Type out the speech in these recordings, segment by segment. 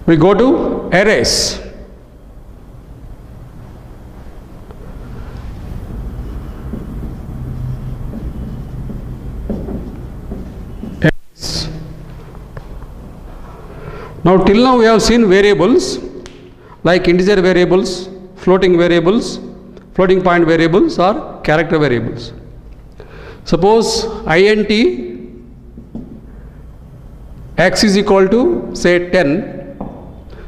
We go to arrays. Now till now we have seen variables like integer variables, floating variables, floating point variables or character variables. Suppose int x is equal to say 10.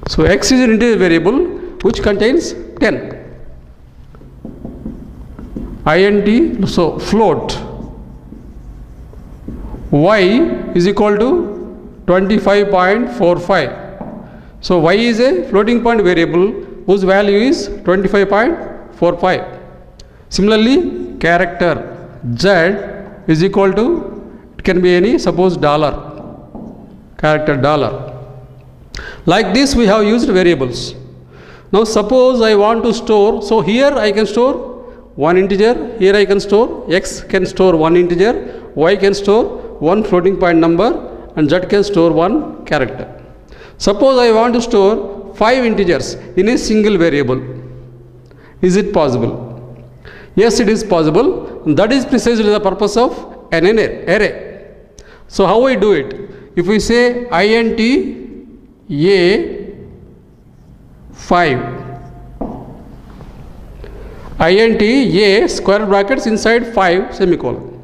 So x is an integer variable which contains 10. Int, so float y is equal to 25.45. So y is a floating point variable whose value is 25.45. Similarly, character z is equal to, it can be any, suppose dollar, character dollar. Like this we have used variables. Now suppose I want to store, so here I can store one integer, here I can store, x can store one integer, y can store one floating point number, and z can store one character. Suppose I want to store 5 integers in a single variable. Is it possible? Yes, it is possible. That is precisely the purpose of an array. So how we do it? If we say int a 5, int a square brackets inside 5 semicolon.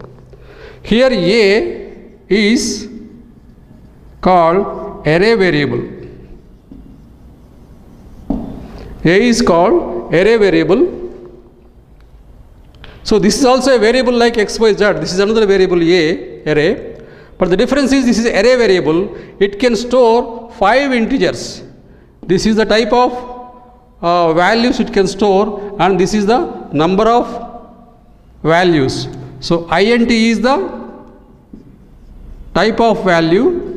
Here a is called array variable. A is called array variable. So this is also a variable like x, y, z. This is another variable a, array. But the difference is this is array variable. It can store 5 integers. This is the type of values it can store, and this is the number of values. So int is the type of value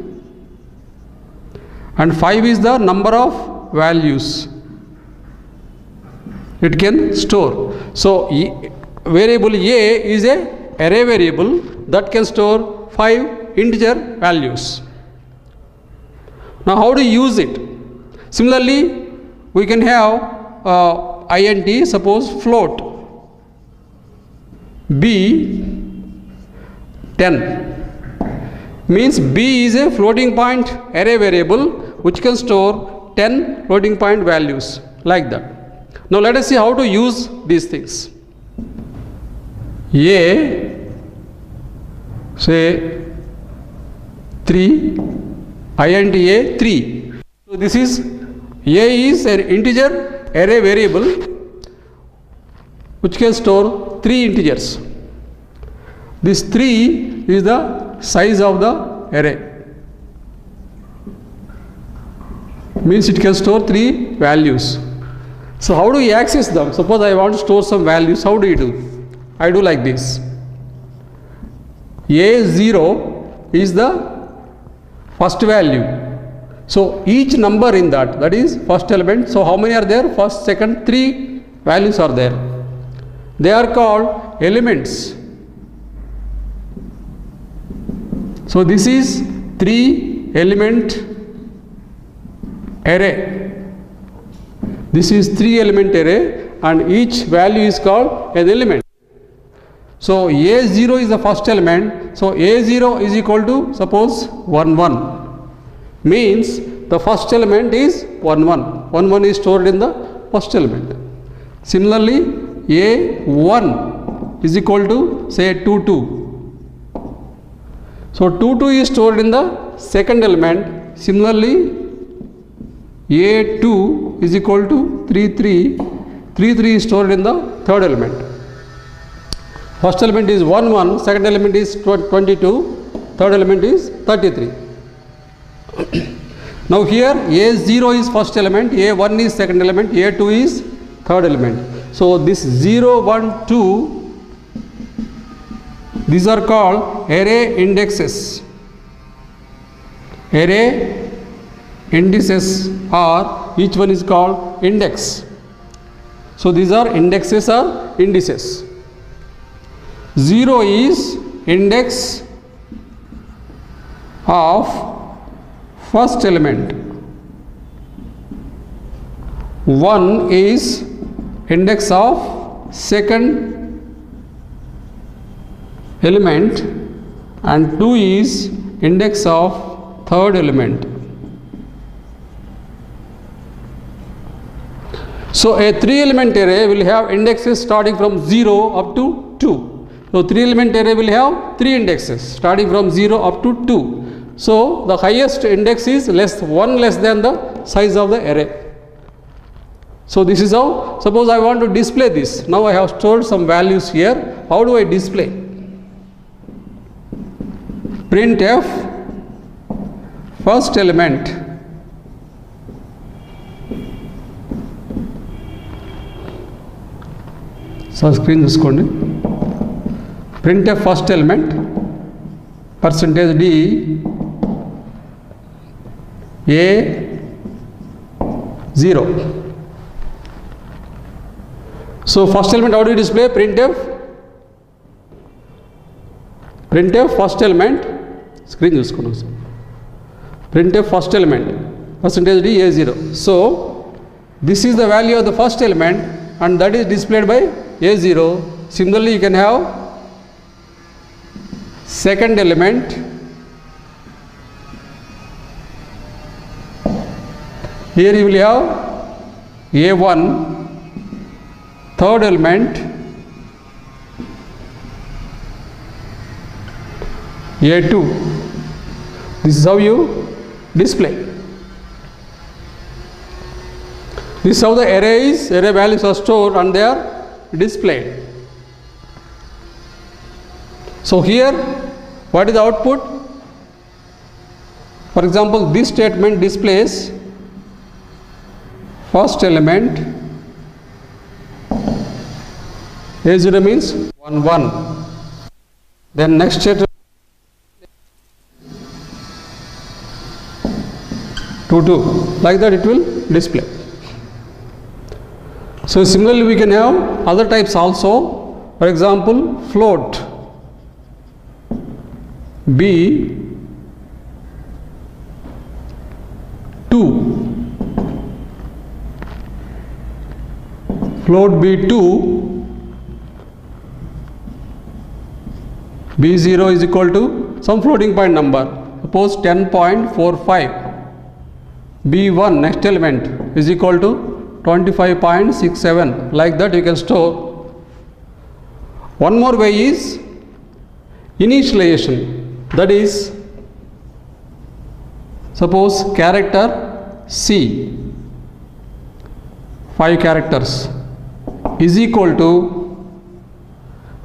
and 5 is the number of values it can store. So variable a is a array variable that can store 5 integer values. Now how to use it? Similarly, we can have int, suppose float b 10. Means b is a floating point array variable which can store 10 floating point values like that. Now let us see how to use these things. A, say 3, int a 3. So this is a is an integer array variable which can store 3 integers. This 3 is the size of the array. Means it can store 3 values. So how do we access them? Suppose I want to store some values. How do you do? I do like this. A0 is the first value. So each number in that is first element. So how many are there? First, second, 3 values are there. They are called elements. So this is 3 element array. This is 3 element array and each value is called an element. So A0 is the first element. So A0 is equal to, suppose 1 1. Means the first element is 1 1. 1 1 is stored in the first element. Similarly, A1 is equal to say 2 2. So 2 2 is stored in the second element. Similarly, A2 is equal to 3 3. 3 3 is stored in the third element. First element is 1 1, second element is 22, third element is 33. Now here A0 is first element, A1 is second element, A2 is third element. So this 0 1 2, these are called array indexes. Array indices are, each one is called index. So these are indexes or indices. 0 is index of first element. 1 is index of second element and 2 is index of third element. So a 3-element array will have indexes starting from 0 up to 2. So 3-element array will have 3 indexes starting from 0 up to 2. So the highest index is one less than the size of the array. So this is how, suppose I want to display this. Now I have stored some values here. How do I display? Printf first element screen చూసుకోండి. Printf first element %d a 0. So first element, how do you display? Printf first element screen చూసుకోండి. Printf first element %d a0. So this is the value of the first element and that is displayed by a0. Similarly, you can have second element here. You will have a1, third element a2. This is how you display. This is how the array values are stored and they are displayed. So here, what is the output? For example, this statement displays first element a0 means 1 1. Then next statement 2 2. Like that it will display. So similarly, we can have other types also. For example, float b 2, float b2, b0 is equal to some floating point number, suppose 10.45. b1 next element is equal to 25.67. Like that you can store. One more way is initialization. That is, suppose character C, 5 characters is equal to,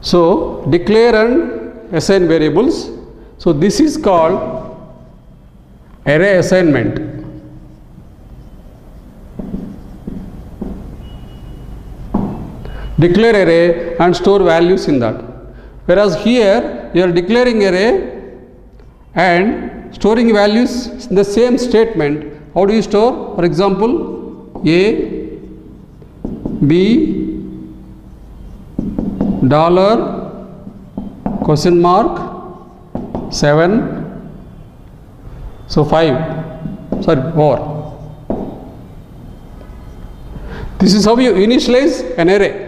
so declare and assign variables. So this is called array assignment. Declare array and store values in that. Whereas here you are declaring array and storing values in the same statement. How do you store? For example, a b dollar question mark 7, so 5, sorry 4. This is how you initialize an array.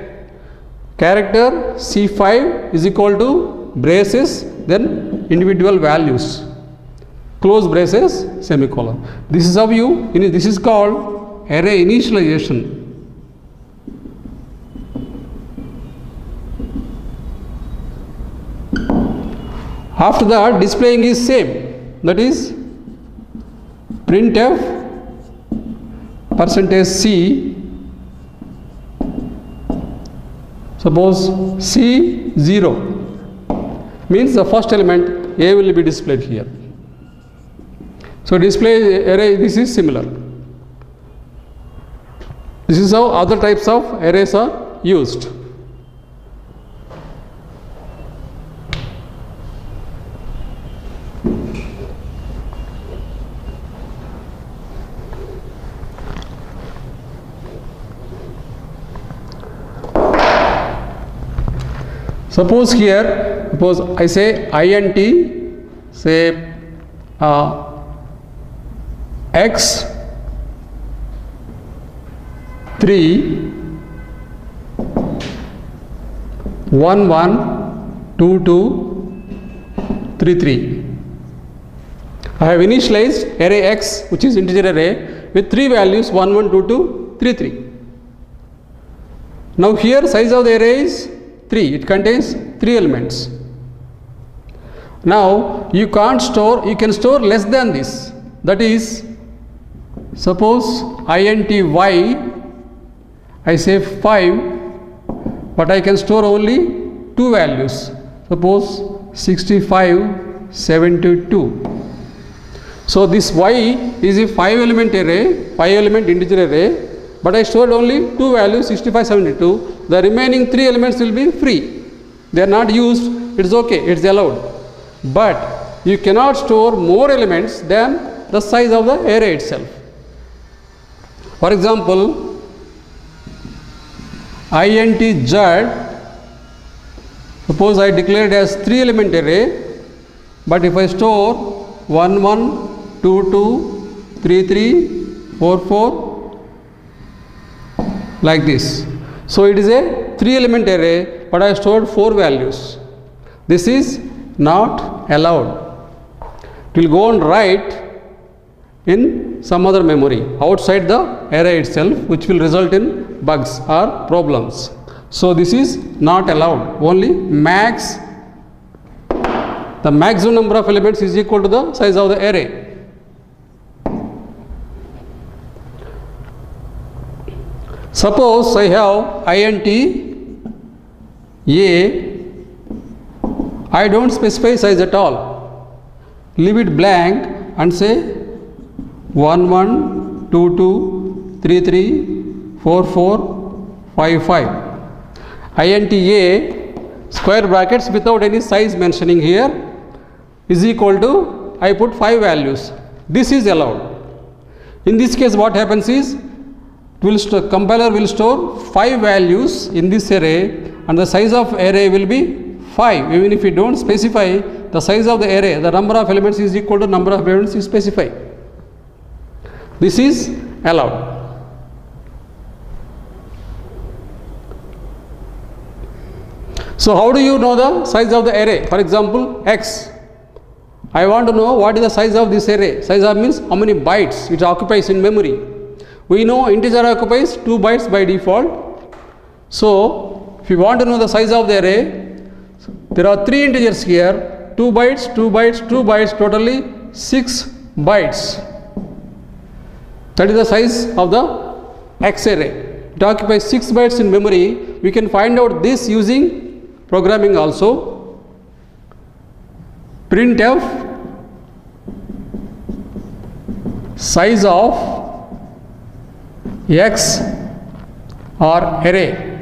Character C5 is equal to braces, then individual values, close braces, semicolon. This is how you, this is called array initialization. After that, displaying is same. That is printf %c, suppose C0 means the first element A will be displayed here. So display array, this is similar. This is how other types of arrays are used. Suppose here, suppose I say int, say x 3 1 1 2 2 3 3. I have initialized array X, which is integer array, with 3 values 1 1 2 2 3 3. Now here size of the array is 3. It contains 3 elements. Now you can store less than this. That is, suppose int y, I say 5, but I can store only 2 values. Suppose 65 72. So this y is a 5 element array, 5 element integer array, but I stored only 2 values 65 72. The remaining 3 elements will be free. They are not used. It's okay, it's allowed. But you cannot store more elements than the size of the array itself. For example, int z, suppose I declared as 3 element array, but if I store 1 1 2 2 3 3 4 4 like this. So it is a 3 element array, but I stored 4 values. This is not allowed. It will go on write in some other memory outside the array itself, which will result in bugs or problems. So this is not allowed. Only max, the maximum number of elements is equal to the size of the array. Suppose I have int a, I don't specify size at all. Leave it blank and say 1 1 2 2 3 3 4 4 5 5. int a square brackets without any size mentioning here is equal to, I put 5 values. This is allowed. In this case what happens is, compiler will store 5 values in this array, and the size of array will be 5. Even if you don't specify the size of the array, the number of elements is equal to number of elements you specify. This is allowed. So how do you know the size of the array? For example, X. I want to know what is the size of this array. Size of means how many bytes it occupies in memory. We know integer occupies 2 bytes by default. So if you want to know the size of the array, there are 3 integers here, 2 bytes, 2 bytes, 2 bytes, totally 6 bytes. That is the size of the X array. It occupies 6 bytes in memory. We can find out this using programming also. Printf size of X or array.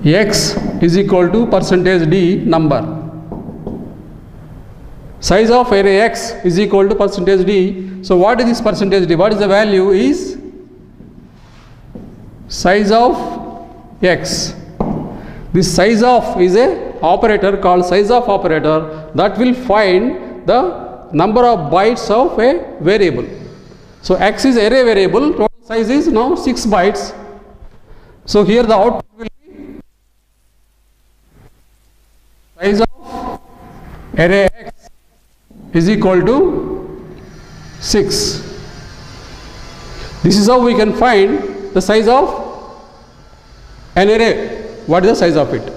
X is equal to %d number. Size of array X is equal to %d. So what is this %d? What is the value is size of X. This size of is a operator called size of operator that will find the number of bytes of a variable. So X is array variable, total size is now 6 bytes. So here the output will be size of array X is equal to 6. This is how we can find the size of an array. What is the size of it?